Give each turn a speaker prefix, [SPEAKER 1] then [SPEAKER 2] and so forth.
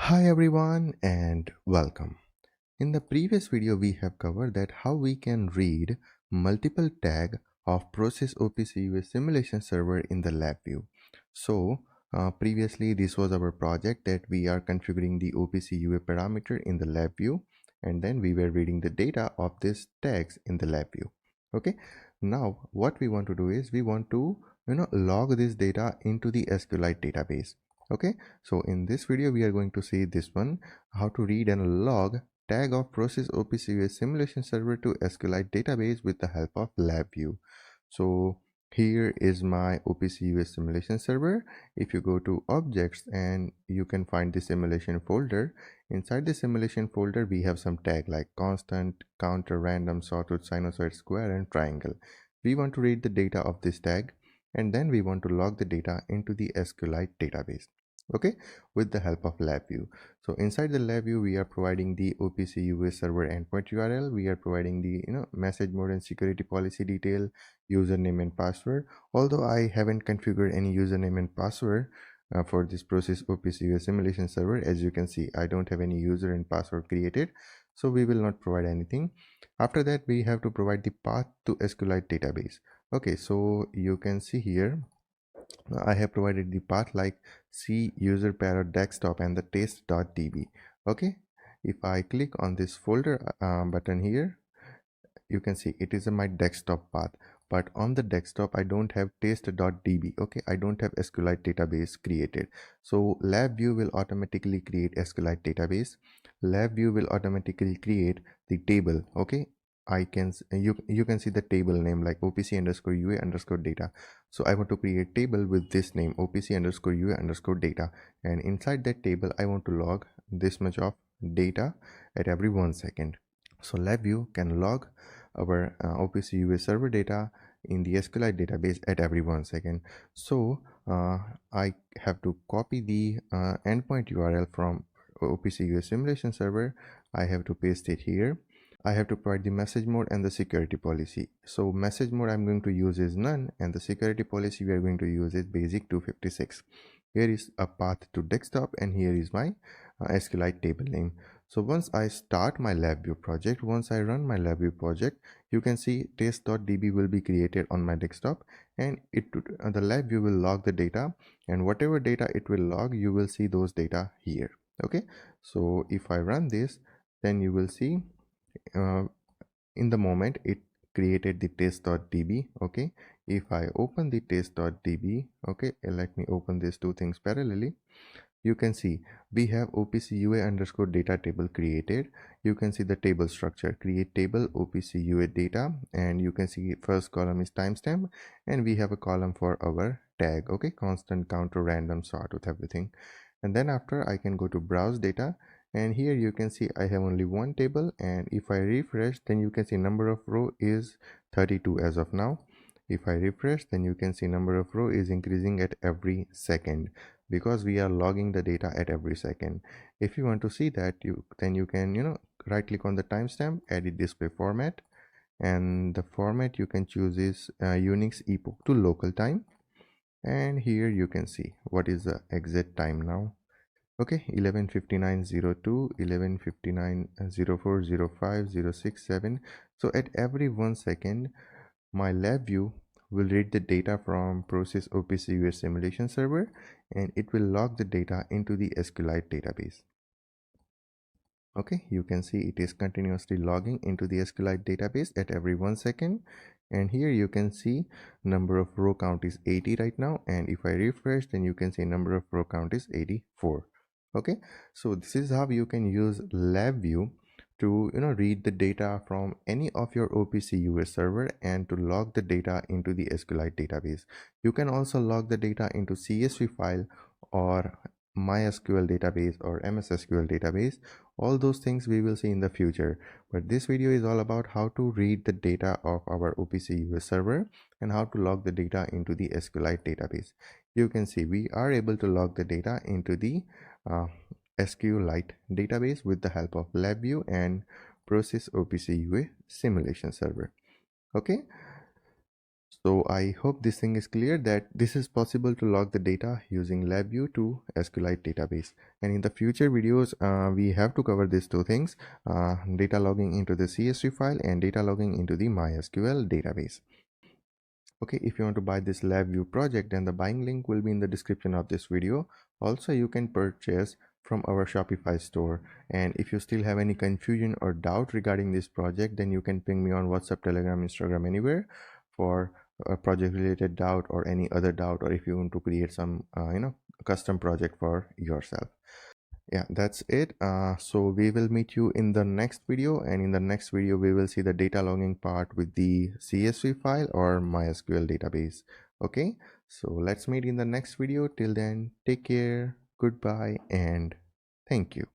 [SPEAKER 1] Hi everyone and welcome. In the previous video we have covered that how we can read multiple tag of Prosys OPC-UA Simulation Server in the LabVIEW. So previously this was our project that we are configuring the OPC-UA parameter in the LabVIEW, and then we were reading the data of these tags in the LabVIEW. Okay, now what we want to do is we want to log this data into the SQLite database. Okay, so in this video we are going to see this one, how to read and log tag of Prosys OPC-UA Simulation Server to SQLite Database with the help of LabVIEW. So here is my OPC-UA Simulation Server. If you go to Objects, and you can find the simulation folder. Inside the simulation folder we have some tag like constant, counter, random, sawtooth, sinusoid, square, and triangle. We want to read the data of this tag, and then we want to log the data into the SQLite database, okay, with the help of LabVIEW. So inside the LabVIEW we are providing the OPCUA server endpoint URL, we are providing the message mode and security policy detail, username and password. Although I haven't configured any username and password for this Prosys OPCUA simulation server, as you can see I don't have any user and password created, so we will not provide anything. After that we have to provide the path to SQLite database. Okay, so you can see here I have provided the path like C user parrot desktop and the test.db. Okay, if I click on this folder button here, you can see it is my desktop path, but on the desktop I don't have test.db. okay, I don't have SQLite database created. So LabVIEW will automatically create SQLite database. LabVIEW will automatically create the table. Okay, you can see the table name like OPC_UA_data. So I want to create table with this name OPC_UA_data, and inside that table I want to log this much of data at every 1 second. So LabVIEW can log our OPCUA server data in the SQLite database at every 1 second. So I have to copy the endpoint URL from OPCUA simulation server. I have to paste it here. I have to provide the message mode and the security policy. So message mode I'm going to use is none, and the security policy we are going to use is basic 256. Here is a path to desktop, and here is my SQLite table name. So once I start my LabVIEW project, once I run my LabVIEW project, you can see test.db will be created on my desktop, and the LabVIEW will log the data, and whatever data it will log, you will see those data here. Okay, so if I run this, then you will see in the moment it created the test.db. okay, if I open the test.db, okay, let me open these two things parallelly. You can see we have OPCUA_data table created. You can see the table structure, create table OPCUA data, and you can see first column is timestamp, and we have a column for our tag, okay, constant, counter, random, sawtooth, everything. And then after I can go to browse data, and here you can see I have only one table, and if I refresh, then you can see number of row is 32 as of now. If I refresh, then you can see number of row is increasing at every second, because we are logging the data at every second. If you want to see that, you can right click on the timestamp, edit display format, and the format you can choose is Unix epoch to local time, and here you can see what is the exit time now. Okay, 11:59:02, 11:59:04, 05, 07. So at every 1 second my LabVIEW will read the data from Prosys OPC-UA Simulation Server, and it will log the data into the SQLite database. Okay, you can see it is continuously logging into the SQLite database at every 1 second, and here you can see number of row count is 80 right now, and if I refresh, then you can see number of row count is 84. Okay, so this is how you can use LabVIEW to read the data from any of your OPCUA server and to log the data into the SQLite database. You can also log the data into CSV file or MySQL database or MS SQL database. All those things we will see in the future, but this video is all about how to read the data of our OPCUA server and how to log the data into the SQLite database. You can see we are able to log the data into the SQLite database with the help of LabVIEW and Prosys OPC-UA Simulation Server. Okay, So I hope this thing is clear that this is possible to log the data using LabVIEW to SQLite Database. And in the future videos, we have to cover these two things, data logging into the CSV file and data logging into the MySQL database. Okay, if you want to buy this LabVIEW project, then the buying link will be in the description of this video. Also, you can purchase from our Shopify store. And if you still have any confusion or doubt regarding this project, then you can ping me on WhatsApp, Telegram, Instagram, anywhere for a project related doubt or any other doubt, or if you want to create some custom project for yourself. Yeah, that's it. So we will meet you in the next video, and in the next video we will see the data logging part with the CSV file or MySQL database. Okay, so let's meet in the next video. Till then, take care, goodbye, and thank you.